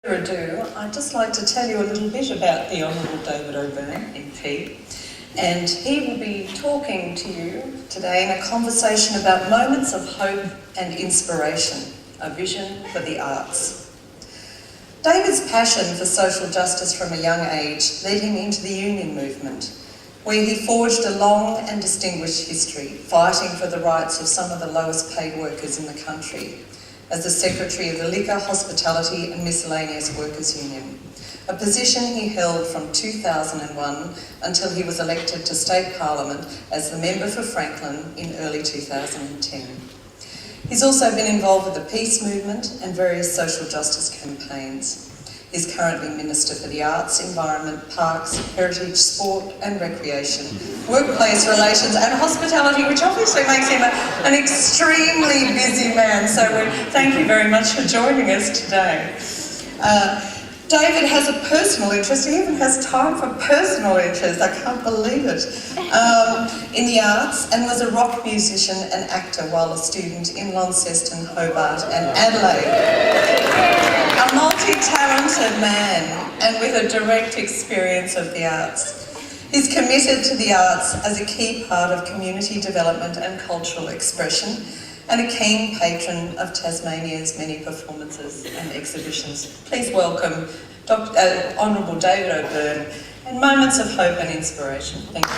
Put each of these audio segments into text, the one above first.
ado, I'd just like to tell you a little bit about the Hon David O'Byrne MP, and he will be talking to you today in a conversation about moments of hope and inspiration, a vision for the arts. David's passion for social justice from a young age led him into the union movement, where he forged a long and distinguished history, fighting for the rights of some of the lowest paid workers in the country, as the Secretary of the Liquor, Hospitality and Miscellaneous Workers Union, a position he held from 2001 until he was elected to State Parliament as the member for Franklin in early 2010. He's also been involved with the peace movement and various social justice campaigns. He's currently Minister for the Arts, Environment, Parks, Heritage, Sport and Recreation, Workplace Relations and Hospitality, which obviously makes him an extremely busy man. So thank you very much for joining us today. David has a personal interest, he even has time for personal interest, I can't believe it, in the arts, and was a rock musician and actor while a student in Launceston, Hobart and Adelaide. A multi-talented man and with a direct experience of the arts. He's committed to the arts as a key part of community development and cultural expression, and a keen patron of Tasmania's many performances and exhibitions. Please welcome Honourable David O'Byrne and moments of hope and inspiration. Thank you.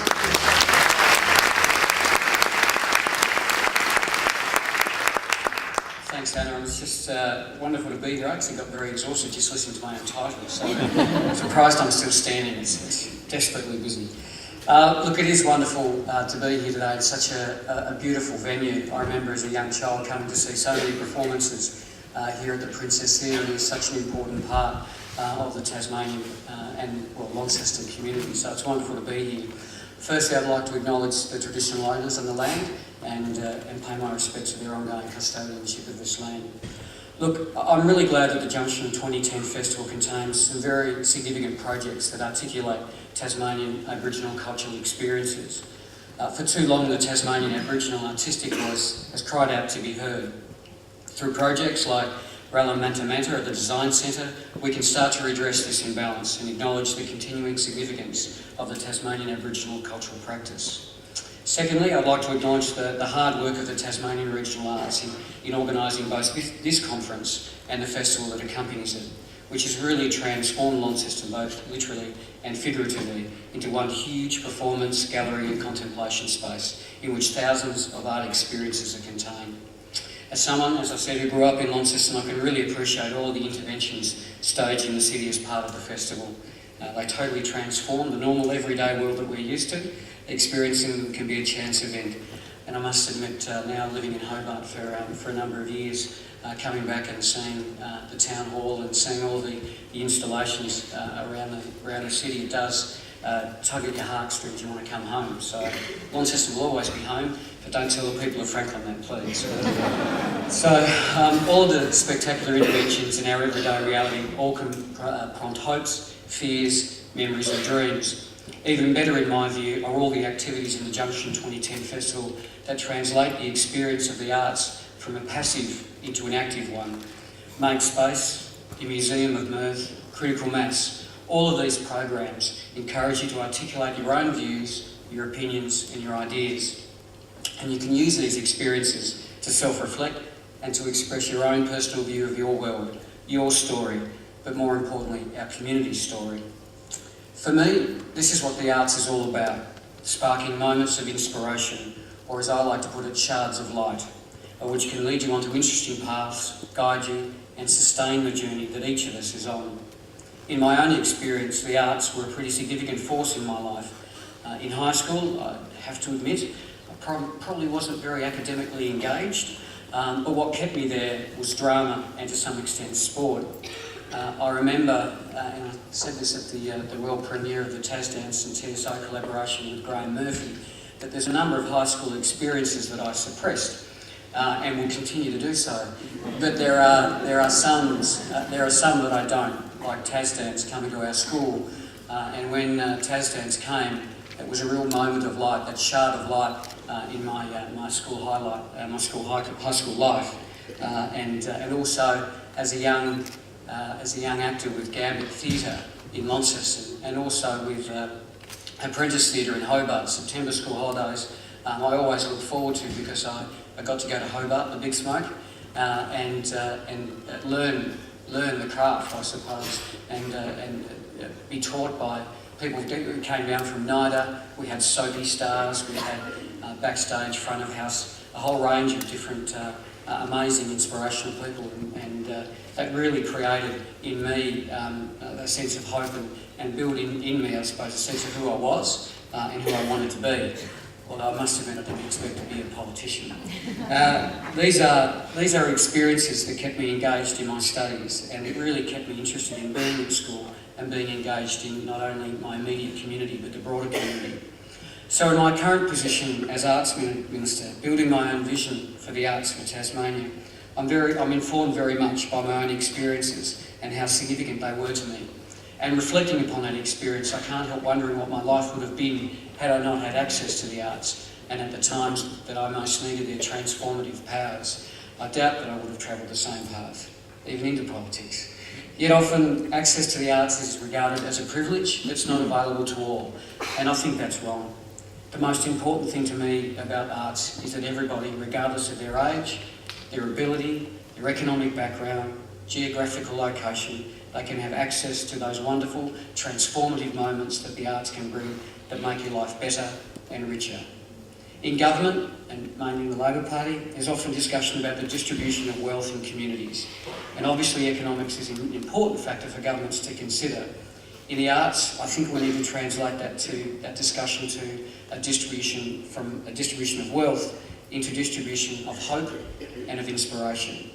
Thanks, Anna. It's just wonderful to be here. I actually got very exhausted just listening to my own title, so I'm surprised I'm still standing. It's desperately busy. Look, it is wonderful to be here today. It's such a beautiful venue. I remember as a young child coming to see so many performances here at the Princess Theatre. It's such an important part of the Tasmanian and Launceston community, so it's wonderful to be here. Firstly, I'd like to acknowledge the traditional owners of the land and pay my respects to their ongoing custodianship of this land. Look, I'm really glad that the Junction 2010 Festival contains some very significant projects that articulate Tasmanian Aboriginal cultural experiences. For too long, the Tasmanian Aboriginal artistic voice has cried out to be heard. Through projects like Rala Manta Manta at the Design Centre, we can start to redress this imbalance and acknowledge the continuing significance of the Tasmanian Aboriginal cultural practice. Secondly, I'd like to acknowledge the hard work of the Tasmanian Regional Arts in organising both this conference and the festival that accompanies it, which has really transformed Launceston both literally and figuratively into one huge performance, gallery and contemplation space in which thousands of art experiences are contained. As someone, as I said, who grew up in Launceston, I can really appreciate all of the interventions staged in the city as part of the festival. They totally transform the normal everyday world that we're used to. Experiencing them can be a chance event. And I must admit, now living in Hobart for a number of years, coming back and seeing the town hall and seeing all the installations around the city, it does tug at your heartstrings. You want to come home. So Launceston will always be home, but don't tell the people of Franklin that, please. All of the spectacular interventions in our everyday reality all can prompt hopes, fears, memories and dreams. Even better, in my view, are all the activities in the Junction 2010 Festival that translate the experience of the arts from a passive into an active one. Make Space, the Museum of Mirth, Critical Mass, all of these programs encourage you to articulate your own views, your opinions and your ideas. And you can use these experiences to self-reflect and to express your own personal view of your world, your story, but more importantly, our community's story. For me, this is what the arts is all about, sparking moments of inspiration, or as I like to put it, shards of light, which can lead you onto interesting paths, guide you, and sustain the journey that each of us is on. In my own experience, the arts were a pretty significant force in my life. In high school, I have to admit, I probably wasn't very academically engaged, but what kept me there was drama and to some extent sport. I remember, and I said this at the world premiere of the Tas Dance and TSO collaboration with Graham Murphy, that there's a number of high school experiences that I suppressed and will continue to do so. But there are some that I don't, like Tas Dance coming to our school. And when Tas Dance came, it was a real moment of light, that shard of light in my school high school life, and also as a young as a young actor with Gambit Theatre in Launceston, and also with Apprentice Theatre in Hobart, September school holidays. I always look forward to, because I got to go to Hobart, the big smoke, and learn the craft, I suppose, and be taught by people who came down from NIDA. We had soapy stars, we had backstage, front of house, a whole range of different amazing, inspirational people, and that really created in me a sense of hope and built in me, I suppose, a sense of who I was and who I wanted to be. Although I must admit I didn't expect to be a politician. These are experiences that kept me engaged in my studies, and it really kept me interested in being at school and being engaged in not only my immediate community but the broader community. So in my current position as Arts Minister, building my own vision for the arts for Tasmania, I'm informed very much by my own experiences and how significant they were to me. And reflecting upon that experience, I can't help wondering what my life would have been had I not had access to the arts, and at the times that I most needed their transformative powers. I doubt that I would have travelled the same path, even into politics. Yet often access to the arts is regarded as a privilege that's not available to all, and I think that's wrong. The most important thing to me about arts is that everybody, regardless of their age, their ability, their economic background, geographical location, they can have access to those wonderful, transformative moments that the arts can bring that make your life better and richer. In government, and mainly in the Labor Party, there's often discussion about the distribution of wealth in communities. And obviously economics is an important factor for governments to consider. In the arts, I think we need to translate that discussion to a distribution of wealth into distribution of hope and of inspiration.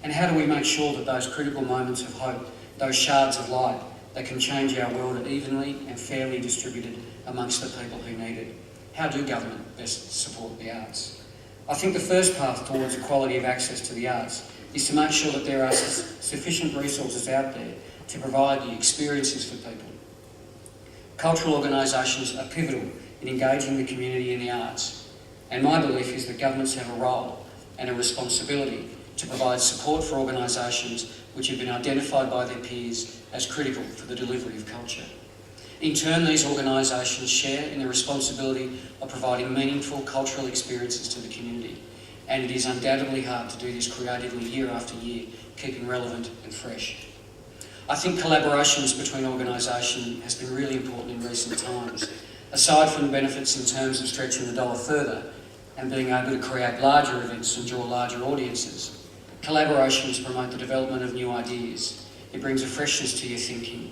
And how do we make sure that those critical moments of hope, those shards of light that can change our world, are evenly and fairly distributed amongst the people who need it? How do government best support the arts? I think the first path towards equality of access to the arts is to make sure that there are sufficient resources out there to provide the experiences for people. Cultural organisations are pivotal in engaging the community in the arts, and my belief is that governments have a role and a responsibility to provide support for organisations which have been identified by their peers as critical for the delivery of culture. In turn, these organisations share in the responsibility of providing meaningful cultural experiences to the community, and it is undoubtedly hard to do this creatively year after year, keeping relevant and fresh. I think collaborations between organisations has been really important in recent times. Aside from the benefits in terms of stretching the dollar further and being able to create larger events and draw larger audiences, collaborations promote the development of new ideas. It brings a freshness to your thinking,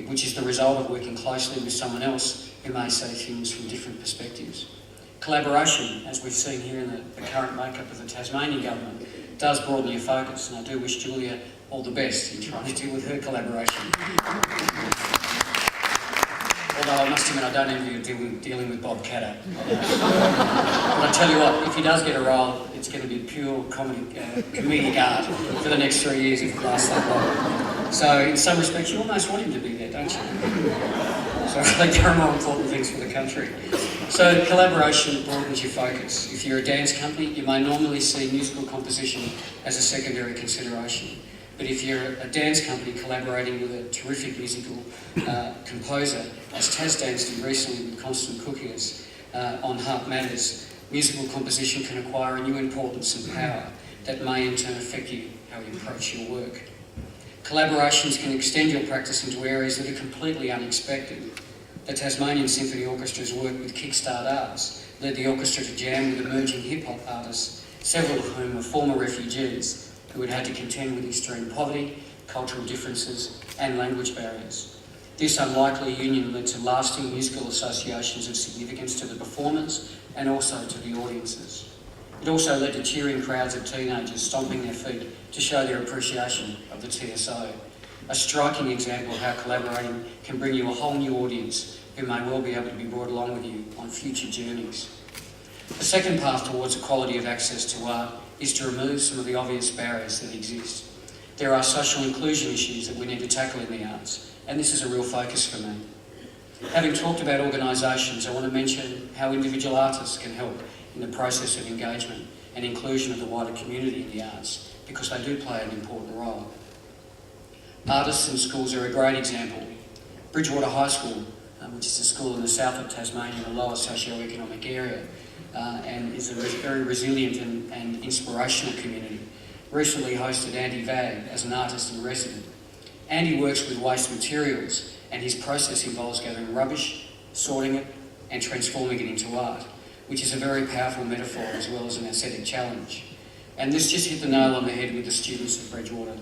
which is the result of working closely with someone else who may see things from different perspectives. Collaboration, as we've seen here in the current makeup of the Tasmanian government, does broaden your focus, and I do wish Julia all the best in trying to deal with her collaboration. Although I must admit I don't envy you dealing with Bob Catter. But I tell you what, if he does get a role, it's going to be pure comedic art for the next 3 years if it lasts that long. So in some respects you almost want him to be there, don't you? So I think there are more important things for the country. So collaboration broadens your focus. If you're a dance company, you may normally see musical composition as a secondary consideration. But if you're a dance company collaborating with a terrific musical composer, as TasDance did recently with Constant Cookies on Heart Matters, musical composition can acquire a new importance and power that may in turn affect you, how you approach your work. Collaborations can extend your practice into areas that are completely unexpected. The Tasmanian Symphony Orchestra's work with Kickstart Arts led the orchestra to jam with emerging hip-hop artists, several of whom were former refugees who had had to contend with extreme poverty, cultural differences and language barriers. This unlikely union led to lasting musical associations of significance to the performers and also to the audiences. It also led to cheering crowds of teenagers stomping their feet to show their appreciation of the TSO. A striking example of how collaborating can bring you a whole new audience who may well be able to be brought along with you on future journeys. The second path towards equality of access to art is to remove some of the obvious barriers that exist. There are social inclusion issues that we need to tackle in the arts, and this is a real focus for me. Having talked about organisations, I want to mention how individual artists can help in the process of engagement and inclusion of the wider community in the arts, because they do play an important role. Artists and schools are a great example. Bridgewater High School, which is a school in the south of Tasmania, a lower socio-economic area, and is a very resilient and inspirational community, recently hosted Andy Vag as an artist in resident. Andy works with waste materials, and his process involves gathering rubbish, sorting it, and transforming it into art, which is a very powerful metaphor as well as an aesthetic challenge. And this just hit the nail on the head with the students of Bridgewater.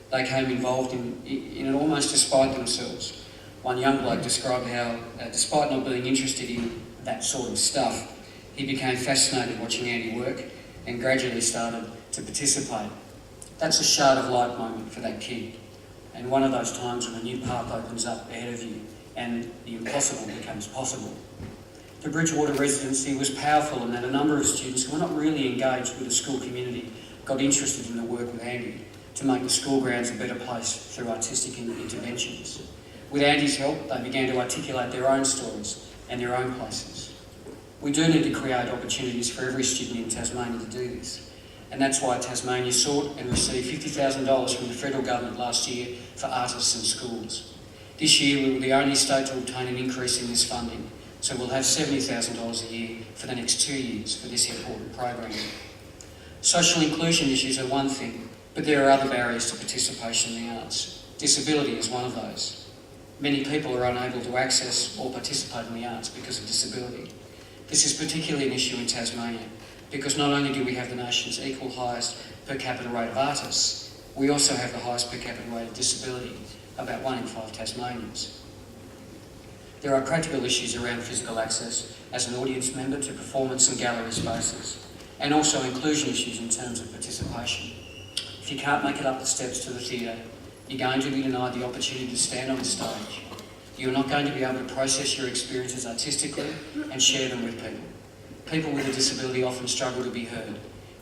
They came involved in it almost despite themselves. One young bloke described how, despite not being interested in that sort of stuff, he became fascinated watching Andy work and gradually started to participate. That's a shard of light moment for that kid, and one of those times when a new path opens up ahead of you and the impossible becomes possible. The Bridgewater residency was powerful in that a number of students who were not really engaged with the school community got interested in the work with Andy to make the school grounds a better place through artistic interventions. With Andy's help, they began to articulate their own stories and their own places. We do need to create opportunities for every student in Tasmania to do this, and that's why Tasmania sought and received $50,000 from the federal government last year for artists and schools. This year we were the only state to obtain an increase in this funding, so we'll have $70,000 a year for the next 2 years for this important program. Social inclusion issues are one thing, but there are other barriers to participation in the arts. Disability is one of those. Many people are unable to access or participate in the arts because of disability. This is particularly an issue in Tasmania, because not only do we have the nation's equal highest per capita rate of artists, we also have the highest per capita rate of disability, about 1 in 5 Tasmanians. There are practical issues around physical access as an audience member to performance and gallery spaces, and also inclusion issues in terms of participation. If you can't make it up the steps to the theatre, you're going to be denied the opportunity to stand on the stage. You're not going to be able to process your experiences artistically and share them with people. People with a disability often struggle to be heard.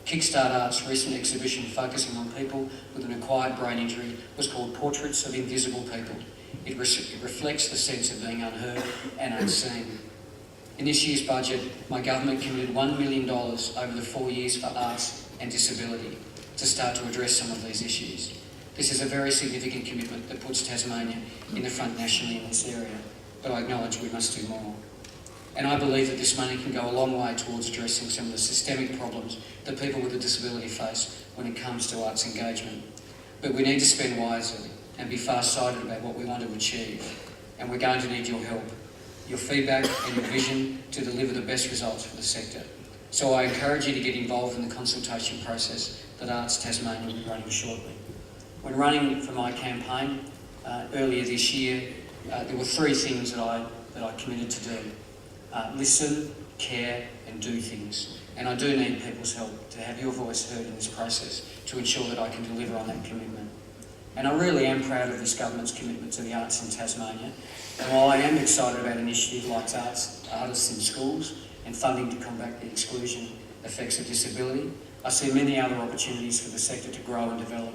Kickstart Art's recent exhibition focusing on people with an acquired brain injury was called Portraits of Invisible People. It reflects the sense of being unheard and unseen. In this year's budget, my government committed $1 million over the 4 years for arts and disability to start to address some of these issues. This is a very significant commitment that puts Tasmania in the front nationally in this area, but I acknowledge we must do more. And I believe that this money can go a long way towards addressing some of the systemic problems that people with a disability face when it comes to arts engagement. But we need to spend wisely and be far-sighted about what we want to achieve. And we're going to need your help, your feedback and your vision to deliver the best results for the sector. So I encourage you to get involved in the consultation process that Arts Tasmania will be running shortly. When running for my campaign earlier this year, there were 3 things that I committed to do. Listen, care and do things. And I do need people's help to have your voice heard in this process to ensure that I can deliver on that commitment. And I really am proud of this government's commitment to the arts in Tasmania. And while I am excited about initiatives like artists in schools and funding to combat the exclusion effects of disability, I see many other opportunities for the sector to grow and develop.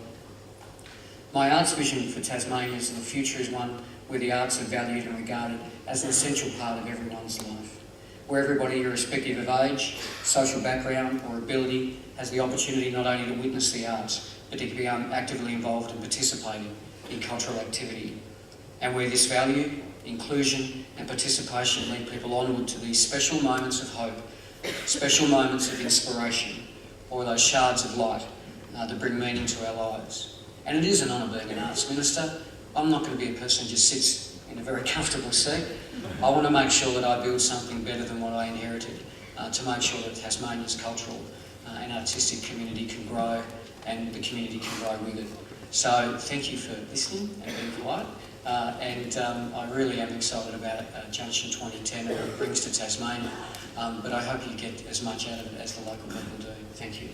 My arts vision for Tasmania is that the future is one where the arts are valued and regarded as an essential part of everyone's life, where everybody, irrespective of age, social background or ability, has the opportunity not only to witness the arts, but to be actively involved and participating in cultural activity, and where this value, inclusion and participation lead people onward to these special moments of hope, special moments of inspiration, or those shards of light that bring meaning to our lives. And it is an honour being an arts minister. I'm not going to be a person who just sits in a very comfortable seat. I want to make sure that I build something better than what I inherited, to make sure that Tasmania's cultural and artistic community can grow and the community can grow with it. So thank you for listening and being quiet. I really am excited about Junction 2010 and what it brings to Tasmania, but I hope you get as much out of it as the local people do. Thank you.